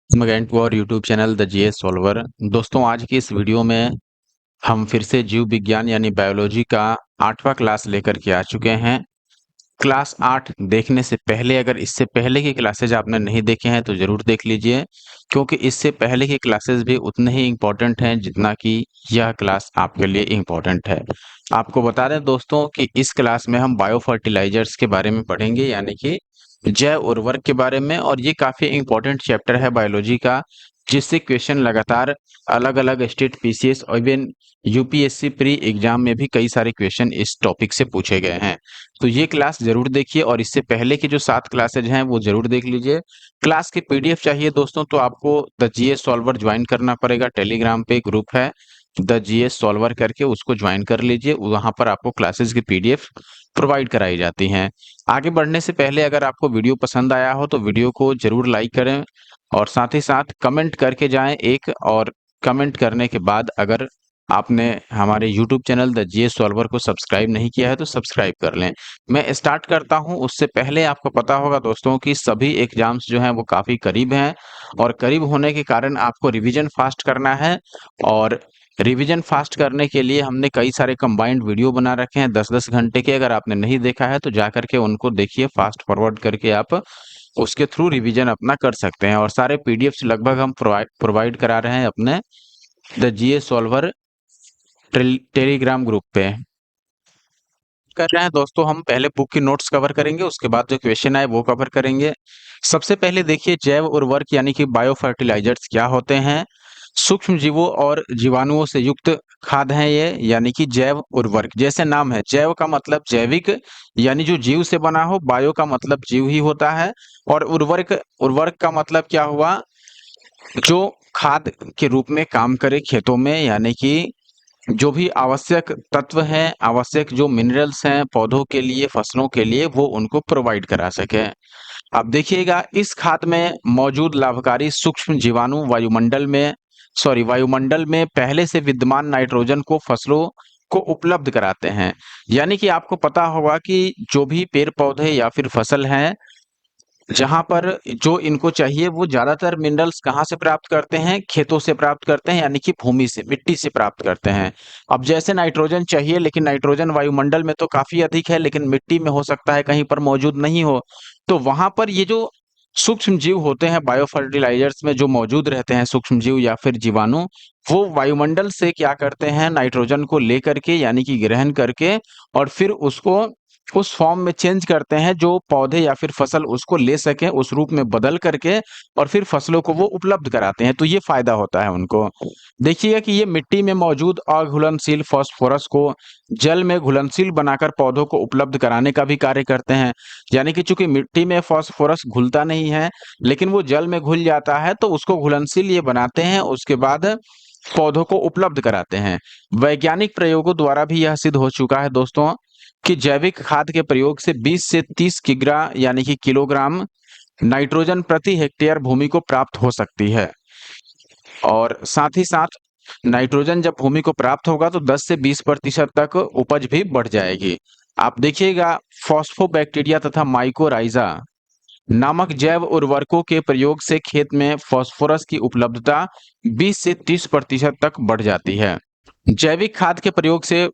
Welcome to our YouTube channel the GS solver. दोस्तों, आज की इस वीडियो में हम फिर से जीव विज्ञान यानी बायोलॉजी का 8वां क्लास लेकर के आ चुके हैं। क्लास 8 देखने से पहले अगर इससे पहले की क्लासेज आपने नहीं देखे हैं तो ज़रूर देख लीजिए, क्योंकि इससे पहले की क्लासेस भी उतने ही इम्पोर्टेंट हैं जितना कि यह क्लास आपके लिए इम्पोर्टेंट है। आपको बता दें दोस्तों कि इस क्लास में हम बायो फर्टिलाइजर्स के बारे में पढ़ेंगे, यानी कि जैव उर्वरक के बारे में। और ये काफ़ी इम्पोर्टेंट चैप्टर है बायोलॉजी का, जिससे क्वेश्चन लगातार अलग-अलग स्टेट पीसीएस और इवन यूपीएससी प्री एग्जाम में भी कई सारे क्वेश्चन इस टॉपिक से पूछे गए हैं। तो ये क्लास ज़रूर देखिए और इससे पहले की जो 7 क्लासेज हैं वो ज़रूर देख लीजिए। क्लास की पीडीएफ चाहिए दोस्तों तो आपको द जीएस सॉल्वर ज्वाइन करना पड़ेगा। टेलीग्राम पे ग्रुप है द जीएस सॉल्वर करके, उसको ज्वाइन कर लीजिए। वहाँ पर आपको क्लासेस की पीडीएफ प्रोवाइड कराई जाती हैं। आगे बढ़ने से पहले अगर आपको वीडियो पसंद आया हो तो वीडियो को ज़रूर लाइक करें और साथ ही साथ कमेंट करके जाएं एक। और कमेंट करने के बाद अगर आपने हमारे YouTube channel the GS solver को सब्सक्राइब नहीं किया है तो सब्सक्राइब कर लें। मैं स्टार्ट करता हूं उससे पहले आपको पता होगा दोस्तों कि सभी एग्जाम्स जो हैं वो काफ़ी करीब हैं, और करीब होने के कारण आपको रिवीजन फास्ट करना है। और रिवीजन फास्ट करने के लिए हमने कई सारे कंबाइंड वीडियो बना रखे हैं 10-10 घंटे के। अगर आपने नहीं देखा है तो जा करके उनको देखिए, फास्ट फॉरवर्ड करके आप उसके थ्रू रिवीजन अपना कर सकते हैं। और सारे पीडीएफ्स लगभग हम प्रोवाइड करा रहे हैं अपने the GS solver Telegram group पे। कर रहे हैं दोस्तों, हम पहले बुक की नोट्स कवर करेंगे, उसके बाद जो क्वेश्चन आए वो कवर करेंगे। सबसे पहले देखिए, जैव उर्वरक यानी कि बायो फर्टिलाइजर्स क्या होते हैं। सूक्ष्म जीवों और जीवाणुओं से युक्त खाद हैं ये, यानी कि जैव उर्वरक। जैसे नाम है, जैव का मतलब जैविक यानी जो जीव से बना हो, बायो का मतलब जीव ही होता है, और उर्वरक उर्वरक का मतलब क्या हुआ, जो खाद के रूप में काम करे खेतों में, यानी कि जो भी आवश्यक तत्व हैं, आवश्यक जो मिनरल्स हैं पौधों के लिए, फसलों के लिए, वो उनको प्रोवाइड करा सके। अब देखिएगा, इस खाद में मौजूद लाभकारी सूक्ष्म जीवाणु वायुमंडल में पहले से विद्यमान नाइट्रोजन को फसलों को उपलब्ध कराते हैं। यानी कि आपको पता होगा कि जो भी पेड़ पौधे या फिर फसल हैं, जहाँ पर जो इनको चाहिए, वो ज़्यादातर मिनरल्स कहाँ से प्राप्त करते हैं, खेतों से प्राप्त करते हैं, यानी कि भूमि से, मिट्टी से प्राप्त करते हैं। अब जैसे नाइट्रोजन चाहिए, लेकिन नाइट्रोजन वायुमंडल में तो काफ़ी अधिक है, लेकिन मिट्टी में हो सकता है कहीं पर मौजूद नहीं हो। तो वहाँ पर ये जो सूक्ष्म जीव होते हैं बायो फर्टिलाइजर्स में जो मौजूद रहते हैं, सूक्ष्म जीव या फिर जीवाणु, वो वायुमंडल से क्या करते हैं, नाइट्रोजन को लेकर के, यानी कि ग्रहण करके, और फिर उसको उस फॉर्म में चेंज करते हैं जो पौधे या फिर फसल उसको ले सकें, उस रूप में बदल करके, और फिर फसलों को वो उपलब्ध कराते हैं। तो ये फायदा होता है उनको। देखिए कि ये मिट्टी में मौजूद अघुलनशील फास्फोरस को जल में घुलनशील बनाकर पौधों को उपलब्ध कराने का भी कार्य करते हैं। यानी कि चूंकि मिट्टी में फास्फोरस घुलता नहीं है, लेकिन वो जल में घुल जाता है, तो उसको घुलनशील ये बनाते हैं, उसके बाद पौधों को उपलब्ध कराते हैं। वैज्ञानिक प्रयोगों द्वारा भी यह सिद्ध हो चुका है दोस्तों कि जैविक खाद के प्रयोग से 20 से 30 किग्रा यानी कि किलोग्राम नाइट्रोजन प्रति हेक्टेयर भूमि को प्राप्त हो सकती है। और साथ ही साथ नाइट्रोजन जब भूमि को प्राप्त होगा तो 10 से 20% तक उपज भी बढ़ जाएगी। आप देखिएगा, फॉस्फोबैक्टीरिया तथा माइकोराइजा नामक जैव उर्वरकों के प्रयोग से खेत में फास्फोरस की उपलब्धता 20 से 30% तक बढ़ जाती है। जैविक खाद के प्रयोग से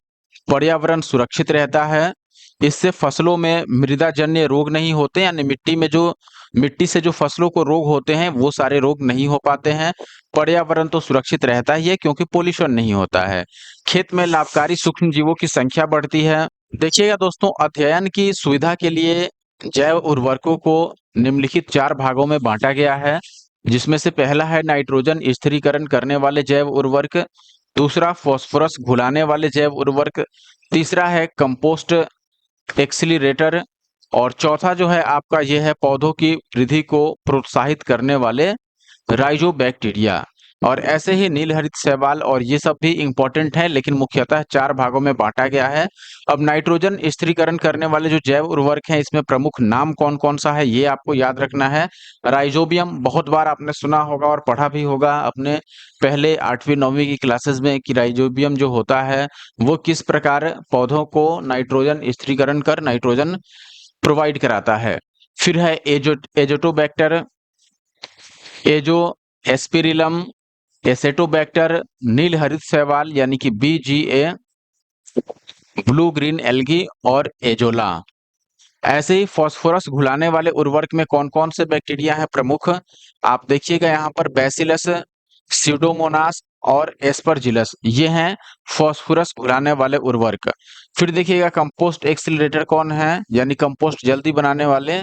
पर्यावरण सुरक्षित रहता है। इससे फसलों में मृदाजन्य रोग नहीं होते, यानी मिट्टी से जो फसलों को रोग होते हैं वो सारे रोग नहीं हो पाते हैं। पर्यावरण तो सुरक्षित रहता ही है क्योंकि पोल्यूशन नहीं होता है। खेत में लाभकारी सूक्ष्म जीवों की संख्या बढ़ती है। देखिएगा दोस्तों, अध्ययन की सुविधा के लिए जैव उर्वरकों को निम्नलिखित 4 भागों में बांटा गया है, जिसमें से पहला है नाइट्रोजन स्थिरीकरण करने वाले जैव उर्वरक, दूसरा फास्फोरस घुलाने वाले जैव उर्वरक, तीसरा है कंपोस्ट एक्सीलरेटर, और चौथा जो है आपका ये है पौधों की वृद्धि को प्रोत्साहित करने वाले राइजोबैक्टीरिया। और ऐसे ही नीलहरित शैवाल, और ये सब भी इंपॉर्टेंट है, लेकिन मुख्यतः 4 भागों में बांटा गया है। अब नाइट्रोजन स्थिरीकरण करने वाले जो जैव उर्वरक हैं, इसमें प्रमुख नाम कौन कौन सा है ये आपको याद रखना है। राइजोबियम, बहुत बार आपने सुना होगा और पढ़ा भी होगा अपने पहले 8वीं 9वीं की क्लासेस में कि राइजोबियम जो होता है वो किस प्रकार पौधों को नाइट्रोजन स्थिरीकरण कर नाइट्रोजन प्रोवाइड कराता है। फिर है एजोटोबैक्टर, एस्पिरिलम, एसेटोबैक्टर, नील हरित शैवाल यानी कि BGA, ब्लू ग्रीन एल्गी और एजोला। ऐसे ही फास्फोरस घुलाने वाले उर्वरक में कौन-कौन से बैक्टीरिया हैं प्रमुख? आप देखिएगा यहाँ पर बैसिलस, स्यूडोमोनास और एस्परजिलस, ये हैं फास्फोरस घुलाने वाले उर्वरक। फिर देखिएगा कंपोस्ट एक्सीलरेटर कौन है, यानी कंपोस्ट जल्दी बनाने वाले?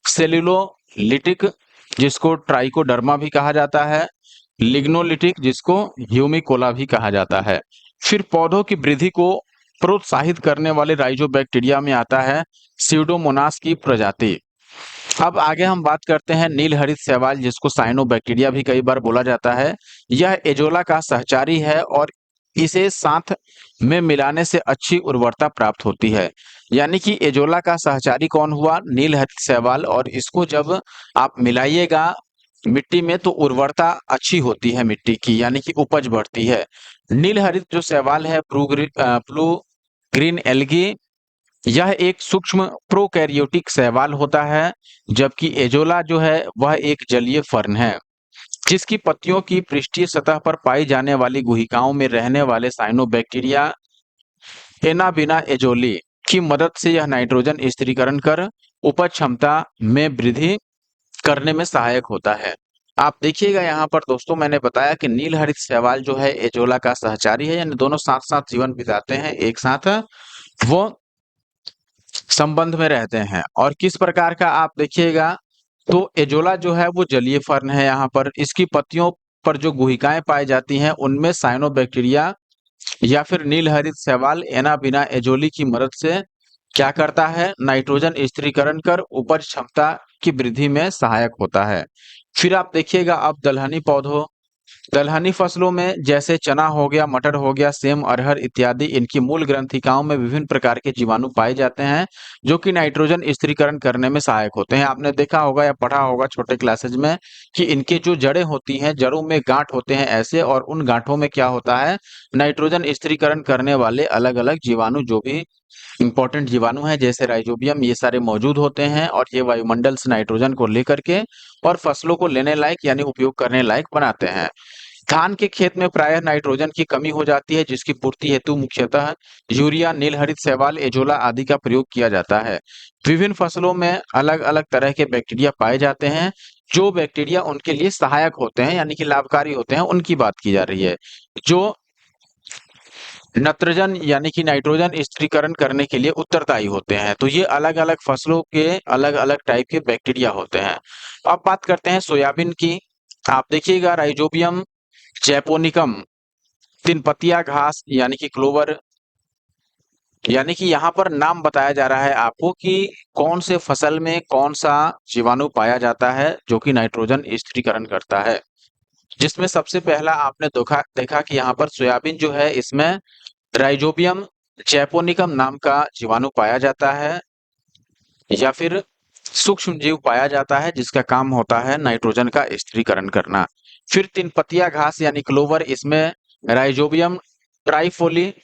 सेल्यूलोलिटिक, जिसको ट्राइकोडर्मा भी कहा जाता है, लिग्नोलिटिक, जिसको ह्यूमिकोला भी कहा जाता है। फिर पौधों की वृद्धि को प्रोत्साहित करने वाले राइजोबैक्टीरिया में आता है स्यूडोमोनास की प्रजाति। अब आगे हम बात करते हैं नील हरित शैवाल, जिसको साइनोबैक्टीरिया भी कई बार बोला जाता है। यह एजोला का सहचारी है और इसे साथ में मिलाने से अच्छी उर्वरता प्राप्त होती है। यानी कि एजोला का सहचारी कौन हुआ? नील हरित शैवाल, और इसको जब आप मिलाइएगा मिट्टी में तो उर्वरता अच्छी होती है मिट्टी की, यानी कि उपज बढ़ती है। नील हरित जो शैवाल है ब्लू ग्रीन एल्गी, यह एक सूक्ष्म प्रोकैरियोटिक शैवाल होता है, जबकि एजोला जो है वह एक जलीय फर्न है, जिसकी पत्तियों की पृष्ठीय सतह पर पाई जाने वाली गुहिकाओं में रहने वाले साइनोबैक्टीरिया एनाबिना एजोली की मदद से यह नाइट्रोजन स्थिरीकरण कर उपज क्षमता में वृद्धि करने में सहायक होता है। आप देखिएगा यहाँ पर दोस्तों, मैंने बताया कि नील हरित शैवाल जो है एजोला का सहचारी है, यानी दोनों साथ साथ जीवन बिताते हैं, एक साथ वो संबंध में रहते हैं। और किस प्रकार का आप देखिएगा तो एजोला जो है वो जलीय फर्न है। यहाँ पर इसकी पत्तियों पर जो गुहिकाएं पाई जाती हैं उनमें साइनोबैक्टीरिया या फिर नील हरित शैवाल एनाबिना एजोली की मदद से क्या करता है? नाइट्रोजन स्थिरीकरण कर उपज क्षमता की वृद्धि में सहायक होता है। फिर आप देखिएगा अब दलहनी फसलों में जैसे चना हो गया, मटर हो गया, सेम, अरहर इत्यादि, इनकी मूल ग्रंथिकाओं में विभिन्न प्रकार के जीवाणु पाए जाते हैं, जो कि नाइट्रोजन स्थिरीकरण करने में सहायक होते हैं। आपने देखा होगा या पढ़ा होगा छोटे क्लासेज में कि इनके जो जड़ें होती हैं, जड़ों में गांठ होते हैं ऐसे, और उन गांठों में क्या होता है? नाइट्रोजन स्थिरीकरण करने वाले अलग-अलग जीवाणु, जो भी इंपॉर्टेंट जीवाणु हैं जैसे राइजोबियम, ये सारे मौजूद होते हैं, और ये वायुमंडल से नाइट्रोजन को लेकर के और फसलों को लेने लायक यानी उपयोग करने लायक बनाते हैं। धान के खेत में प्रायः नाइट्रोजन की कमी हो जाती है, जिसकी पूर्ति हेतु मुख्यतः यूरिया, नील हरित शैवाल, एजोला आदि का प्रयोग किया जाता है। विभिन्न फसलों में अलग-अलग तरह के बैक्टीरिया पाए जाते हैं, जो बैक्टीरिया उनके लिए सहायक होते हैं यानी कि लाभकारी होते हैं, उनकी बात की जा रही है। जो नत्रजन यानी कि नाइट्रोजन स्थिरीकरण करने के लिए उत्तरदायी होते हैं। तो ये अलग-अलग फसलों के अलग-अलग टाइप के बैक्टीरिया होते हैं। अब बात करते हैं सोयाबीन की। आप देखिएगा राइजोबियम जैपोनिकम, तीन पत्तिया घास यानी कि क्लोवर, यानी कि यहाँ पर नाम बताया जा रहा है आपको कि कौन से फसल में कौन सा जीवाणु पाया जाता है जो कि नाइट्रोजन स्थिरीकरण करता है। जिसमें सबसे पहला आपने देखा कि यहाँ पर सोयाबीन जो है इसमें राइजोबियम जैपोनिकम नाम का जीवाणु पाया जाता है, या फिर सूक्ष्म जीव पाया जाता है, जिसका काम होता है नाइट्रोजन का स्थिरीकरण करना। फिर तीन पत्तिया घास यानी क्लोवर, इसमें राइजोबियम ट्राइफोली,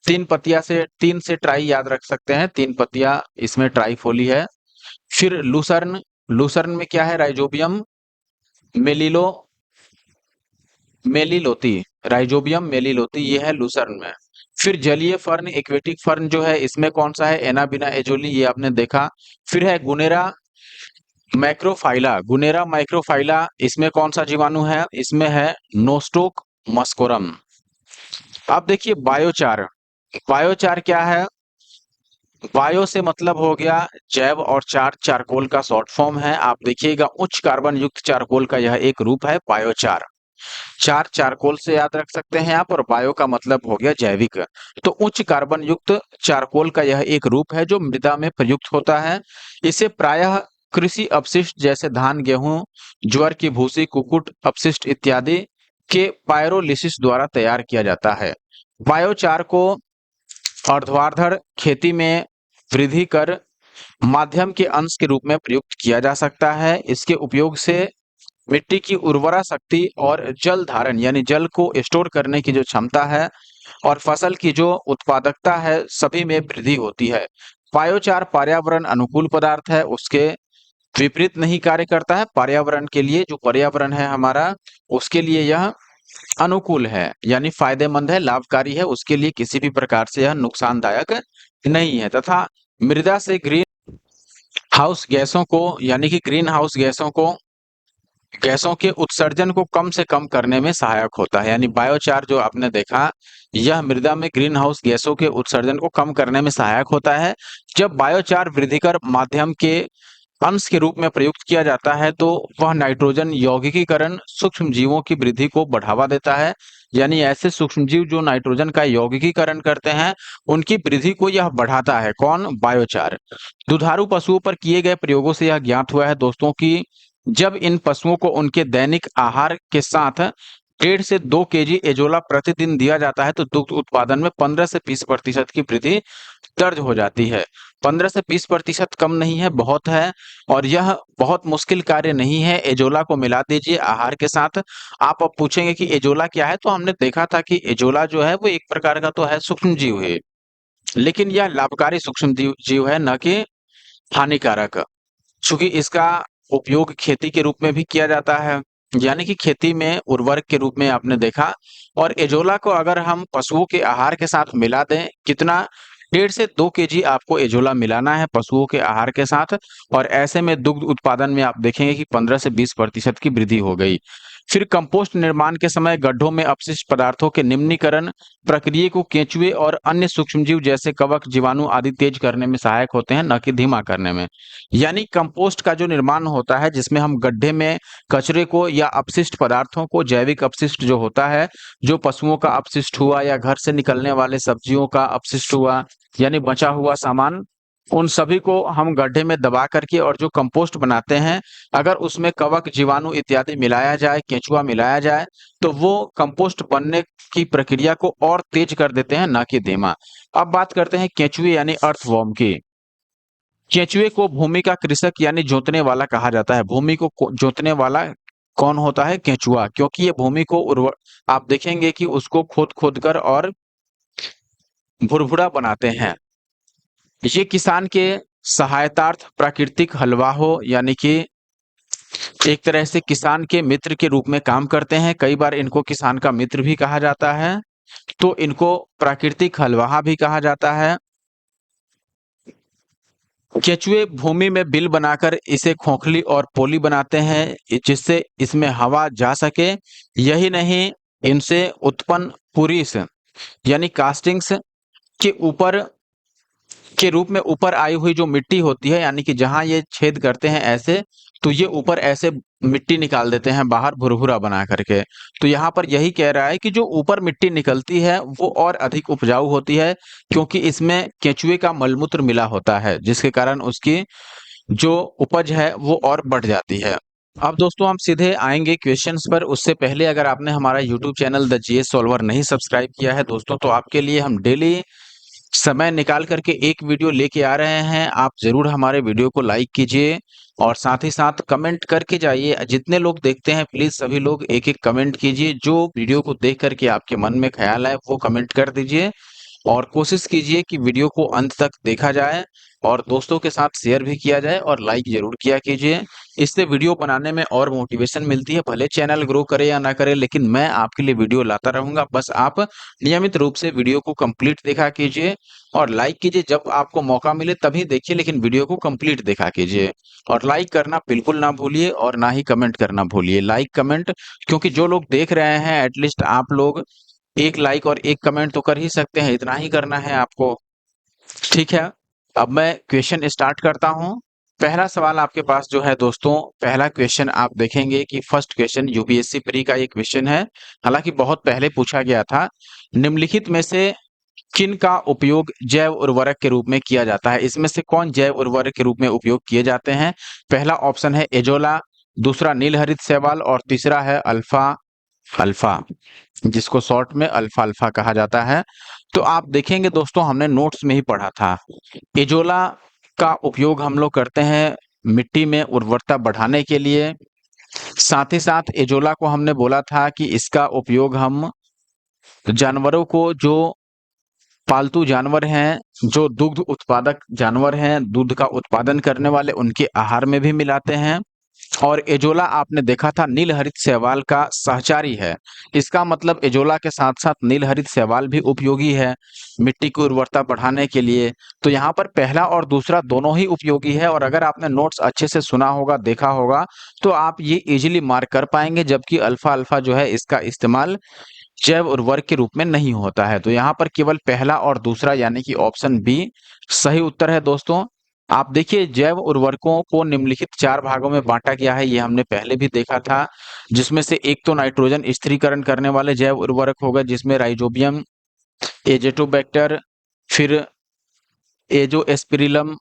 तीन से ट्राई याद रख सकते हैं, तीन पत्तियां इसमें ट्राइफोली है। फिर लूसर्न, लूसर्न में क्या है? राइजोबियम मेलिलो मेलिलोती, राइजोबियम मेलिलोती, ये है लूसर्न में। फिर जलीय फर्न, एक्वेटिक फर्न जो है इसमें कौन सा है? एनाबिना एजोली, ये आपने देखा। फिर है गुनेरा माइक्रोफाइला, इसमें कौन सा जीवाणु है? इसमें है नोस्टोक मस्कोरम। अब देखिए बायोचार, बायोचार क्या है? बायो से मतलब हो गया जैव, और चार चारकोल का शॉर्ट फॉर्म है। आप देखिएगा उच्च कार्बन युक्त चारकोल का यह एक रूप है बायोचार। चार चारकोल से याद रख सकते हैं आप, और बायो का मतलब हो गया जैविक। तो उच्च कार्बन युक्त चारकोल का यह एक रूप है जो मृदा में प्रयुक्त होता है। इसे प्रायः कृषि अपशिष्ट जैसे धान, गेहूं, ज्वार की भूसी, कुकुट अपशिष्ट इत्यादि के पायरोलिसिस द्वारा तैयार किया जाता है। बायोचार को ऊर्ध्वाधर खेती में वृद्धि कर माध्यम के अंश के रूप में प्रयुक्त किया जा सकता है। इसके उपयोग से मिट्टी की उर्वरा शक्ति और जल धारण यानी जल को स्टोर करने की जो क्षमता है, और फसल की जो उत्पादकता है, सभी में वृद्धि होती है। बायोचार पर्यावरण अनुकूल पदार्थ है। उसके विपरीत नहीं कार्य करता है। पर्यावरण के लिए, जो पर्यावरण है हमारा, उसके लिए यह अनुकूल है, यानी फायदेमंद है, लाभकारी है, उसके लिए किसी भी प्रकार से यह नुकसानदायक नहीं है। तथा मृदा से ग्रीन हाउस गैसों को, यानी कि ग्रीन हाउस गैसों के उत्सर्जन को कम से कम करने में सहायक होता है। यानी बायोचार जो आपने देखा, यह मृदा में ग्रीन हाउस गैसों के उत्सर्जन को कम करने में सहायक होता है। जब बायोचार वृद्धिकर माध्यम के अंश के रूप में प्रयुक्त किया जाता है तो वह नाइट्रोजन यौगिकीकरण सूक्ष्म जीवों की वृद्धि को बढ़ावा देता है। यानी ऐसे सूक्ष्म जीव जो नाइट्रोजन का यौगिकीकरण करते हैं, उनकी वृद्धि को यह बढ़ाता है। कौन? बायोचार। दुधारू पशुओं पर किए गए प्रयोगों से यह ज्ञात हुआ है दोस्तों कि जब इन पशुओं को उनके दैनिक आहार के साथ 1.5 से 2 केजी एजोला प्रतिदिन दिया जाता है तो दुग्ध उत्पादन में 15 से 20% की वृद्धि दर्ज हो जाती है। 15 से 20% कम नहीं है, बहुत है। और यह बहुत मुश्किल कार्य नहीं है। एजोला को मिला दीजिए आहार के साथ। आप अब पूछेंगे कि एजोला क्या है, तो हमने देखा था कि एजोला जो है वो एक प्रकार का तो है सूक्ष्म जीव है, लेकिन यह लाभकारी सूक्ष्म जीव है, न कि हानिकारक। चूंकि इसका उपयोग खेती के रूप में भी किया जाता है, यानी कि खेती में उर्वरक के रूप में आपने देखा। और एजोला को अगर हम पशुओं के आहार के साथ मिला दें, कितना? 1.5 से 2 केजी आपको एजोला मिलाना है पशुओं के आहार के साथ, और ऐसे में दुग्ध उत्पादन में आप देखेंगे कि 15 से 20% की वृद्धि हो गई। फिर कंपोस्ट निर्माण के समय गड्ढों में अपशिष्ट पदार्थों के निम्नीकरण प्रक्रिया को केंचुए और अन्य सूक्ष्मजीव जैसे कवक, जीवाणु आदि तेज करने में सहायक होते हैं, न कि धीमा करने में। यानी कंपोस्ट का जो निर्माण होता है, जिसमें हम गड्ढे में कचरे को या अपशिष्ट पदार्थों को, जैविक अपशिष्ट जो होता है, जो पशुओं का अपशिष्ट हुआ या घर से निकलने वाले सब्जियों का अपशिष्ट हुआ, यानी बचा हुआ सामान, उन सभी को हम गड्ढे में दबा करके और जो कंपोस्ट बनाते हैं, अगर उसमें कवक, जीवाणु इत्यादि मिलाया जाए, केंचुआ मिलाया जाए, तो वो कंपोस्ट बनने की प्रक्रिया को और तेज कर देते हैं, ना कि धीमा। अब बात करते हैं केंचुए यानी अर्थवर्म की। केंचुए को भूमि का कृषक यानी जोतने वाला कहा जाता है। भूमि को जोतने वाला कौन होता है? केंचुआ। क्योंकि ये भूमि को उर्वर, आप देखेंगे कि उसको खोद खोद कर और भुरभुरा बनाते हैं। ये किसान के सहायतार्थ प्राकृतिक हलवा हो, यानी कि एक तरह से किसान के मित्र के रूप में काम करते हैं। कई बार इनको किसान का मित्र भी कहा जाता है, तो इनको प्राकृतिक हलवाहा भी कहा जाता है। केंचुए भूमि में बिल बनाकर इसे खोखली और पोली बनाते हैं, जिससे इसमें हवा जा सके। यही नहीं, इनसे उत्पन्न पुरीस यानी कास्टिंग्स के ऊपर के रूप में ऊपर आई हुई जो मिट्टी होती है, यानी कि जहां ये छेद करते हैं ऐसे, तो ये ऊपर ऐसे मिट्टी निकाल देते हैं बाहर भुरभुरा बना करके। तो यहाँ पर यही कह रहा है कि जो ऊपर मिट्टी निकलती है वो और अधिक उपजाऊ होती है, क्योंकि इसमें केंचुए का मलमूत्र मिला होता है, जिसके कारण उसकी जो उपज है वो और बढ़ जाती है। अब दोस्तों हम सीधे आएंगे क्वेश्चंस पर। उससे पहले अगर आपने हमारा YouTube channel the GS solver नहीं सब्सक्राइब किया है दोस्तों, तो आपके लिए हम डेली समय निकाल करके एक वीडियो लेके आ रहे हैं। आप जरूर हमारे वीडियो को लाइक कीजिए और साथ ही साथ कमेंट करके जाइए। जितने लोग देखते हैं प्लीज सभी लोग एक एक कमेंट कीजिए। जो वीडियो को देख करके आपके मन में ख्याल आए वो कमेंट कर दीजिए, और कोशिश कीजिए कि वीडियो को अंत तक देखा जाए और दोस्तों के साथ शेयर भी किया जाए और लाइक जरूर किया कीजिए। इससे वीडियो बनाने में और मोटिवेशन मिलती है। भले चैनल ग्रो करे या ना करे, लेकिन मैं आपके लिए वीडियो लाता रहूंगा। बस आप नियमित रूप से वीडियो को कंप्लीट देखा कीजिए और लाइक कीजिए। जब आपको मौका मिले तभी देखिए, लेकिन वीडियो को कंप्लीट देखा कीजिए। और लाइक करना बिल्कुल ना भूलिए और ना ही कमेंट करना भूलिए। लाइक कमेंट, क्योंकि जो लोग देख रहे हैं एटलीस्ट आप लोग एक लाइक और एक कमेंट तो कर ही सकते हैं, इतना ही करना है आपको। ठीक है, अब मैं क्वेश्चन स्टार्ट करता हूं। पहला सवाल आपके पास जो है दोस्तों, पहला क्वेश्चन आप देखेंगे कि फर्स्ट क्वेश्चन यूपीएससी प्री का ये क्वेश्चन है, हालांकि बहुत पहले पूछा गया था। निम्नलिखित में से किन का उपयोग जैव उर्वरक के रूप में किया जाता है? इसमें से कौन जैव उर्वरक के रूप में उपयोग किए जाते हैं? पहला ऑप्शन है एजोला, दूसरा नीलहरित शैवाल और तीसरा है अल्फा अल्फा, जिसको शॉर्ट में अल्फा अल्फा कहा जाता है। तो आप देखेंगे दोस्तों, हमने नोट्स में ही पढ़ा था, एजोला का उपयोग हम लोग करते हैं मिट्टी में उर्वरता बढ़ाने के लिए। साथ ही साथ एजोला को हमने बोला था कि इसका उपयोग हम जानवरों को जो पालतू जानवर हैं, जो दुग्ध उत्पादक जानवर हैं, दूध का उत्पादन करने वाले, उनके आहार में भी मिलाते हैं। और एजोला आपने देखा था नीलहरित शैवाल का सहचारी है। इसका मतलब एजोला के साथ साथ नीलहरित शैवाल भी उपयोगी है मिट्टी की उर्वरता बढ़ाने के लिए। तो यहाँ पर पहला और दूसरा दोनों ही उपयोगी है, और अगर आपने नोट्स अच्छे से सुना होगा, देखा होगा, तो आप ये इजीली मार्क कर पाएंगे। जबकि अल्फा अल्फा जो है इसका इस्तेमाल जैव उर्वरक के रूप में नहीं होता है। तो यहाँ पर केवल पहला और दूसरा यानी कि ऑप्शन बी सही उत्तर है दोस्तों। आप देखिए जैव उर्वरकों को निम्नलिखित 4 भागों में बांटा गया है, ये हमने पहले भी देखा था। जिसमें से एक तो नाइट्रोजन स्थिरीकरण करने वाले जैव उर्वरक होगा, जिसमें राइजोबियम, एजेटोबैक्टर, फिर एजोस्पिरिलम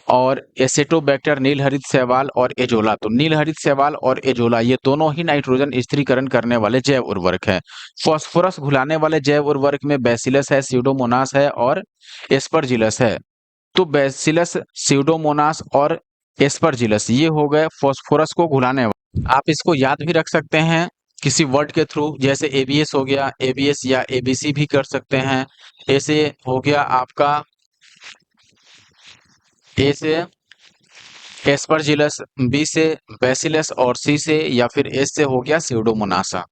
और एसेटोबैक्टर, नीलहरित शैवाल और एजोला। तो नीलहरित शैवाल और एजोला ये दोनों ही नाइट्रोजन स्थिरीकरण करने वाले जैव उर्वरक हैं। फास्फोरस घुलाने वाले जैव उर्वरक में बैसिलस है, स्यूडोमोनास है और एस्परजिलस है। तो बैसिलस, स्यूडोमोनास और एस्परजिलस ये हो गए फास्फोरस को घुलाने वाले। आप इसको याद भी रख सकते हैं किसी वर्ड के थ्रू, जैसे एबीएस हो गया, एबीएस या एबीसी भी कर सकते हैं। ऐसे हो गया आपका ए से एस्परजिलस, बी से बैसिलस और सी से या फिर एस से हो गया स्यूडोमोनासा।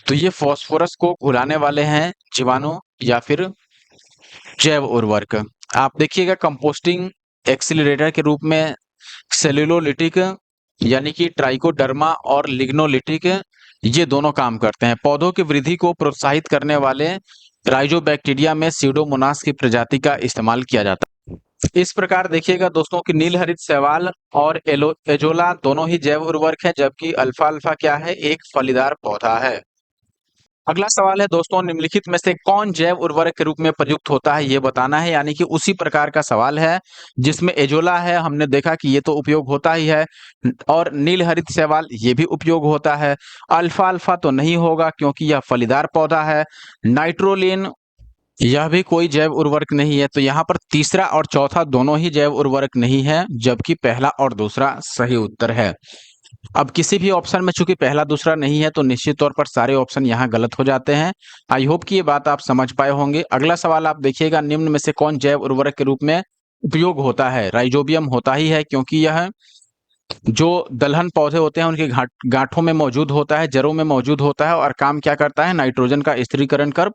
तो ये फास्फोरस को घुलाने वाले हैं जीवाणु या फिर जैव उर्वरक। आप देखिएगा कंपोस्टिंग एक्सीलरेटर के रूप में सेलुलोलिटिक यानी कि ट्राइकोडर्मा और लिग्नोलिटिक ये दोनों काम करते हैं। पौधों की वृद्धि को प्रोत्साहित करने वाले राइजोबैक्टीरिया में स्यूडोमोनास की प्रजाति का इस्तेमाल किया जाता है। इस प्रकार देखिएगा दोस्तों कि नीलहरित शैवाल और एजोला दोनों ही जैव उर्वरक है, जबकि अल्फा अल्फा क्या है, एक फलीदार पौधा है। अगला सवाल है दोस्तों, निम्नलिखित में से कौन जैव उर्वरक के रूप में प्रयुक्त होता है ये बताना है। यानी कि उसी प्रकार का सवाल है जिसमें एजोला है, हमने देखा कि ये तो उपयोग होता ही है, और नीलहरित शैवाल ये भी उपयोग होता है। अल्फा अल्फा तो नहीं होगा क्योंकि यह फलीदार पौधा है। नाइट्रोलिन यह भी कोई जैव उर्वरक नहीं है। तो यहाँ पर तीसरा और चौथा दोनों ही जैव उर्वरक नहीं है, जबकि पहला और दूसरा सही उत्तर है। अब किसी भी ऑप्शन में चूंकि पहला दूसरा नहीं है, तो निश्चित तौर पर सारे ऑप्शन यहाँ गलत हो जाते हैं। आई होप कि ये बात आप समझ पाए होंगे। अगला सवाल आप देखिएगा, निम्न में से कौन जैव उर्वरक के रूप में उपयोग होता है। राइजोबियम होता ही है, क्योंकि यह जो दलहन पौधे होते हैं उनके गांठों में मौजूद होता है, जड़ों में मौजूद होता है, और काम क्या करता है, नाइट्रोजन का स्थिरीकरण कर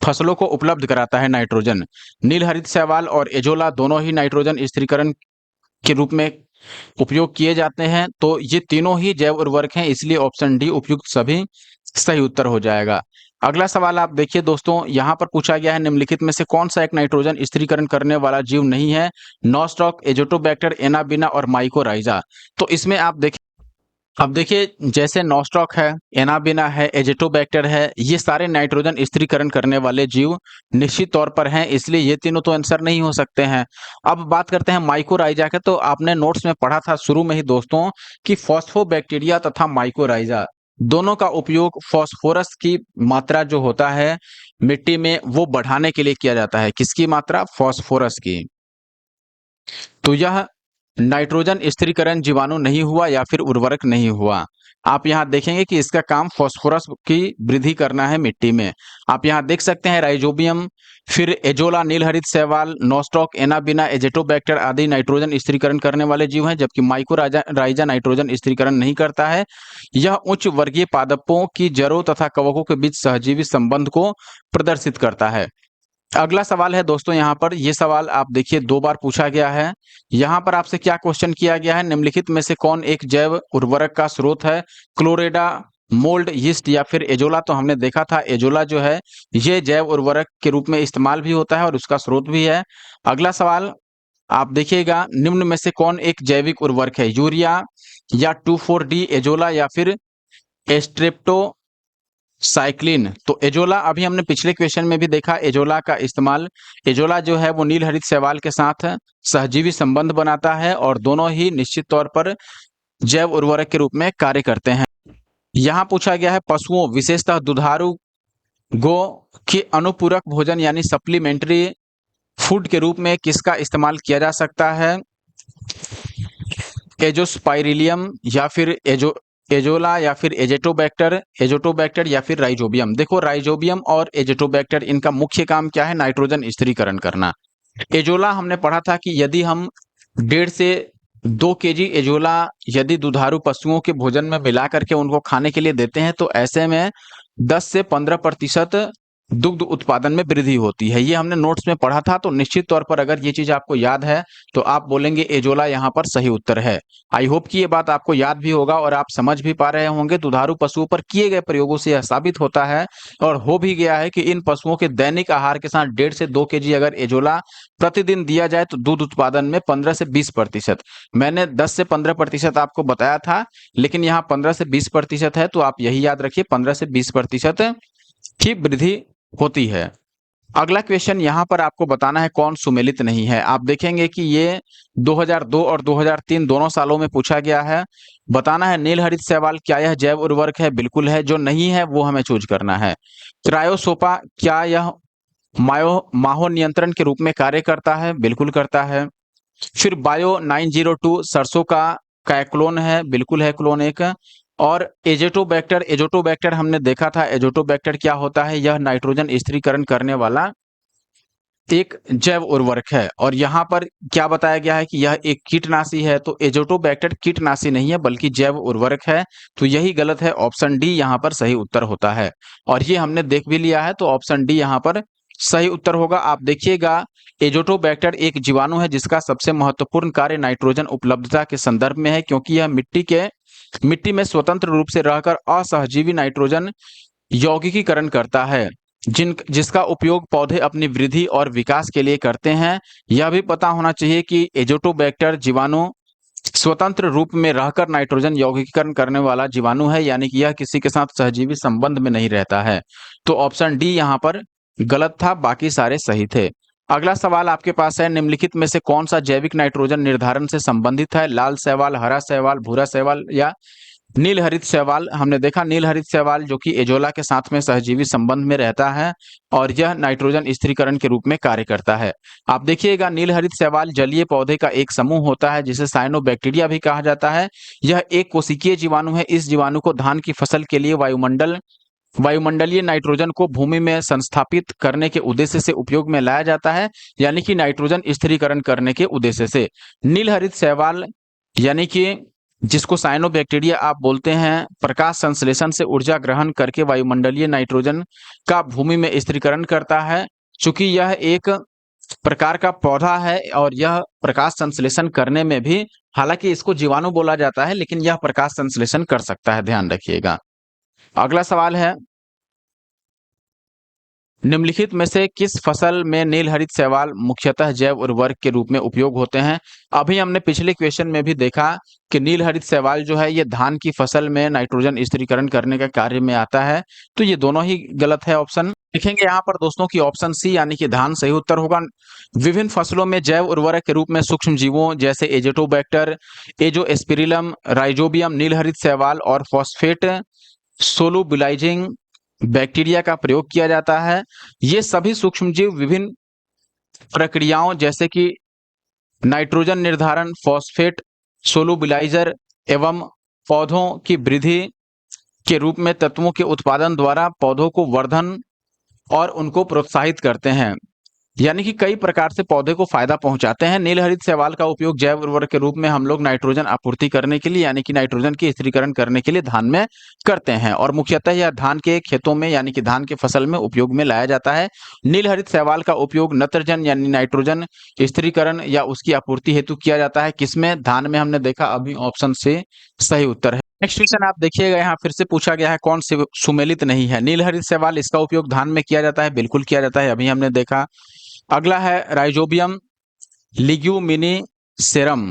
फसलों को उपलब्ध कराता है नाइट्रोजन। नीलहरित शैवाल और एजोला दोनों ही नाइट्रोजन स्थिरीकरण के रूप में उपयोग किए जाते हैं। तो ये तीनों ही जैव उर्वरक हैं, इसलिए ऑप्शन डी उपयुक्त सभी सही उत्तर हो जाएगा। अगला सवाल आप देखिए दोस्तों, यहाँ पर पूछा गया है निम्नलिखित में से कौन सा एक नाइट्रोजन स्थिरीकरण करने वाला जीव नहीं है। नॉस्टॉक, एजोटोबैक्टर, एनाबिना और माइकोराइजा। तो इसमें आप देखिए, अब देखिए जैसे नॉस्टॉक है, एनाबिना है, एजेटोबैक्टर है, ये सारे नाइट्रोजन स्थिरीकरण करने वाले जीव निश्चित तौर पर हैं, इसलिए ये तीनों तो आंसर नहीं हो सकते हैं। अब बात करते हैं माइकोराइजा के। तो आपने नोट्स में पढ़ा था शुरू में ही दोस्तों कि फॉस्फोबैक्टीरिया तथा माइकोराइजा दोनों का उपयोग फॉस्फोरस की मात्रा जो होता है मिट्टी में वो बढ़ाने के लिए किया जाता है। किसकी मात्रा? फॉस्फोरस की। तो यह नाइट्रोजन स्थिरीकरण जीवाणु नहीं हुआ या फिर उर्वरक नहीं हुआ। आप यहाँ देखेंगे कि इसका काम फास्फोरस की वृद्धि करना है मिट्टी में। आप यहाँ देख सकते हैं राइजोबियम, फिर एजोला, नीलहरित शैवाल, नॉस्टॉक, एनाबिना, एजेटोबैक्टर आदि नाइट्रोजन स्थिरीकरण करने वाले जीव हैं, जबकि माइकोराइजा नाइट्रोजन स्थिरीकरण नहीं करता है। यह उच्च वर्गीय पादपों की जड़ों तथा कवकों के बीच सहजीवी संबंध को प्रदर्शित करता है। अगला सवाल है दोस्तों, यहाँ पर ये सवाल आप देखिए 2 बार पूछा गया है। यहाँ पर आपसे क्या क्वेश्चन किया गया है, निम्नलिखित में से कौन एक जैव उर्वरक का स्रोत है। क्लोरेडा, मोल्ड, यीस्ट या फिर एजोला। तो हमने देखा था एजोला जो है ये जैव उर्वरक के रूप में इस्तेमाल भी होता है और उसका स्रोत भी है। अगला सवाल आप देखिएगा, निम्न में से कौन एक जैविक उर्वरक है। यूरिया या 2,4-D, एजोला या फिर एस्ट्रेप्टो साइक्लिन। तो एजोला अभी हमने पिछले क्वेश्चन में भी देखा, एजोला का इस्तेमाल, एजोला जो है वो नीलहरित शैवाल के साथ सहजीवी संबंध बनाता है और दोनों ही निश्चित तौर पर जैव उर्वरक के रूप में कार्य करते हैं। यहाँ पूछा गया है पशुओं विशेषतः दुधारू गो के अनुपूरक भोजन यानी सप्लीमेंट्री फूड के रूप में किसका इस्तेमाल किया जा सकता है। एजोस्पाइरिलियम या फिर एजोला या फिर एजोटोबैक्टर या फिर राइजोबियम। देखो राइजोबियम और एजोटोबैक्टर इनका मुख्य काम क्या है? नाइट्रोजन स्थिरीकरण करना। एजोला हमने पढ़ा था कि यदि हम 1.5 से 2 केजी एजोला यदि दुधारू पशुओं के भोजन में मिला करके उनको खाने के लिए देते हैं तो ऐसे में 10 से 15% दुग्ध उत्पादन में वृद्धि होती है। ये हमने नोट्स में पढ़ा था, तो निश्चित तौर पर अगर ये चीज आपको याद है तो आप बोलेंगे एजोला यहाँ पर सही उत्तर है। आई होप कि ये बात आपको याद भी होगा और आप समझ भी पा रहे होंगे। दुधारू पशुओं पर किए गए प्रयोगों से यह साबित होता है और हो भी गया है कि इन पशुओं के दैनिक आहार के साथ 1.5 से 2 केजी अगर एजोला प्रतिदिन दिया जाए तो दूध उत्पादन में 15 से 20%, मैंने 10 से 15% आपको बताया था, लेकिन यहाँ 15 से 20% है, तो आप यही याद रखिए 15 से 20% की वृद्धि होती है। अगला क्वेश्चन यहाँ पर आपको बताना है कौन सुमेलित नहीं है। आप देखेंगे कि ये 2002 और 2003 दोनों सालों में पूछा गया है। बताना है नील हरित शैवाल क्या यह जैव उर्वरक है? बिल्कुल है। जो नहीं है वो हमें चूज करना है। क्रायोसोपा क्या यह माहो नियंत्रण के रूप में कार्य करता है? बिल्कुल करता है। फिर बायो 902 सरसों का क्लोन है? बिल्कुल है क्लोन एक। और एजोटोबैक्टर हमने देखा था, एजोटोबैक्टर क्या होता है? यह नाइट्रोजन स्थिरीकरण करने वाला एक जैव उर्वरक है। और यहाँ पर क्या बताया गया है कि यह एक कीटनाशी है, तो एजोटोबैक्टर कीटनाशी नहीं है बल्कि जैव उर्वरक है। तो यही गलत है, ऑप्शन डी यहाँ पर सही उत्तर होता है। और ये हमने देख भी लिया है, तो ऑप्शन डी यहाँ पर सही उत्तर होगा। आप देखिएगा एजोटोबैक्टर एक जीवाणु है जिसका सबसे महत्वपूर्ण कार्य नाइट्रोजन उपलब्धता के संदर्भ में है, क्योंकि यह मिट्टी में स्वतंत्र रूप से रहकर असहजीवी नाइट्रोजन यौगिकीकरण करता है, जिसका उपयोग पौधे अपनी वृद्धि और विकास के लिए करते हैं। यह भी पता होना चाहिए कि एजोटोबैक्टर जीवाणु स्वतंत्र रूप में रहकर नाइट्रोजन यौगिकीकरण करने वाला जीवाणु है, यानी कि यह किसी के साथ सहजीवी संबंध में नहीं रहता है। तो ऑप्शन डी यहाँ पर गलत था, बाकी सारे सही थे। अगला सवाल आपके पास है, निम्नलिखित में से कौन सा जैविक नाइट्रोजन निर्धारण से संबंधित है? लाल शैवाल, हरा शैवाल, भूरा शैवाल या नील हरित शैवाल? हमने देखा नील हरित शैवाल जो कि एजोला के साथ में सहजीवी संबंध में रहता है और यह नाइट्रोजन स्थिरीकरण के रूप में कार्य करता है। आप देखिएगा नील हरित शैवाल जलीय पौधे का एक समूह होता है जिसे साइनोबैक्टीरिया भी कहा जाता है। यह एक कोशिकीय जीवाणु है। इस जीवाणु को धान की फसल के लिए वायुमंडलीय नाइट्रोजन को भूमि में संस्थापित करने के उद्देश्य से उपयोग में लाया जाता है, यानी कि नाइट्रोजन स्थिरीकरण करने के उद्देश्य से। नील हरित शैवाल यानी कि जिसको साइनोबैक्टीरिया आप बोलते हैं, प्रकाश संश्लेषण से ऊर्जा ग्रहण करके वायुमंडलीय नाइट्रोजन का भूमि में स्थिरीकरण करता है। चूंकि यह एक प्रकार का पौधा है और यह प्रकाश संश्लेषण करने में भी, हालांकि इसको जीवाणु बोला जाता है, लेकिन यह प्रकाश संश्लेषण कर सकता है, ध्यान रखिएगा। अगला सवाल है, निम्नलिखित में से किस फसल में नील हरित शैवाल मुख्यतः जैव उर्वरक के रूप में उपयोग होते हैं? अभी हमने पिछले क्वेश्चन में भी देखा कि नील हरित शैवाल जो है ये धान की फसल में नाइट्रोजन स्थिरीकरण करने का कार्य में आता है, तो ये दोनों ही गलत है ऑप्शन। देखेंगे यहाँ पर दोस्तों की ऑप्शन सी यानी कि धान सही उत्तर होगा। विभिन्न फसलों में जैव उर्वरक के रूप में सूक्ष्म जीवों जैसे एजोटोबैक्टर, एजोस्पिरिलम, राइजोबियम, नील हरित शैवाल और फॉस्फेट सोलुबिलाइजिंग बैक्टीरिया का प्रयोग किया जाता है। ये सभी सूक्ष्मजीव विभिन्न प्रक्रियाओं जैसे कि नाइट्रोजन निर्धारण, फॉस्फेट सोलुबिलाइजर एवं पौधों की वृद्धि के रूप में तत्वों के उत्पादन द्वारा पौधों को वर्धन और उनको प्रोत्साहित करते हैं, यानी कि कई प्रकार से पौधे को फायदा पहुंचाते हैं। नील हरित शैवाल का उपयोग जैव उर्वरक के रूप में हम लोग नाइट्रोजन आपूर्ति करने के लिए, यानी कि नाइट्रोजन की स्थिरीकरण करने के लिए धान में करते हैं और मुख्यतः यह धान के खेतों में यानी कि धान के फसल में उपयोग में लाया जाता है। नील हरित शैवाल का उपयोग नत्रजन यानी नाइट्रोजन स्थिरीकरण या उसकी आपूर्ति हेतु किया जाता है। किसमें? धान में। हमने देखा अभी ऑप्शन से सही उत्तर है। नेक्स्ट क्वेश्चन आप देखिएगा, यहाँ फिर से पूछा गया है कौन सुमेलित नहीं है? नील हरित शैवाल, इसका उपयोग धान में किया जाता है, बिल्कुल किया जाता है, अभी हमने देखा। अगला है राइजोबियम लिग्यूमिनिसेरम,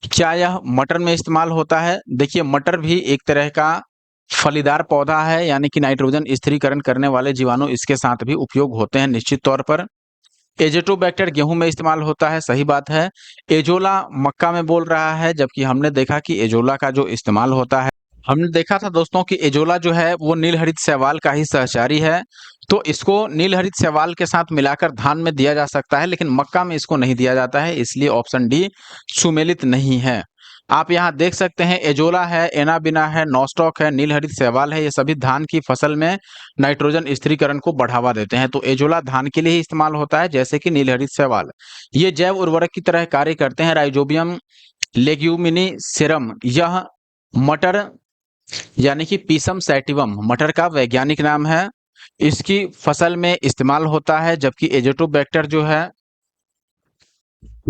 क्या यह मटर में इस्तेमाल होता है? देखिए मटर भी एक तरह का फलीदार पौधा है, यानी कि नाइट्रोजन स्थिरीकरण करने वाले जीवाणु इसके साथ भी उपयोग होते हैं निश्चित तौर पर। एजोटोबैक्टर गेहूं में इस्तेमाल होता है, सही बात है। एजोला मक्का में बोल रहा है, जबकि हमने देखा कि एजोला का जो इस्तेमाल होता है, हमने देखा था दोस्तों कि एजोला जो है वो नील हरित शैवाल का ही सहचारी है, तो इसको नील हरित शैवाल के साथ मिलाकर धान में दिया जा सकता है, लेकिन मक्का में इसको नहीं दिया जाता है, इसलिए ऑप्शन डी सुमेलित नहीं है। आप यहाँ देख सकते हैं एजोला है, एनाबिना है, नॉस्टॉक है, नील हरित शैवाल है, ये सभी धान की फसल में नाइट्रोजन स्थिरीकरण को बढ़ावा देते हैं। तो एजोला धान के लिए ही इस्तेमाल होता है, जैसे कि नील हरित शैवाल। ये जैव उर्वरक की तरह कार्य करते हैं। राइजोबियम लेग्यूमिनिसेरम, यह मटर यानी कि पीसम सैटिवम मटर का वैज्ञानिक नाम है। इसकी फसल में इस्तेमाल होता है, जबकि एजोटोबैक्टर जो है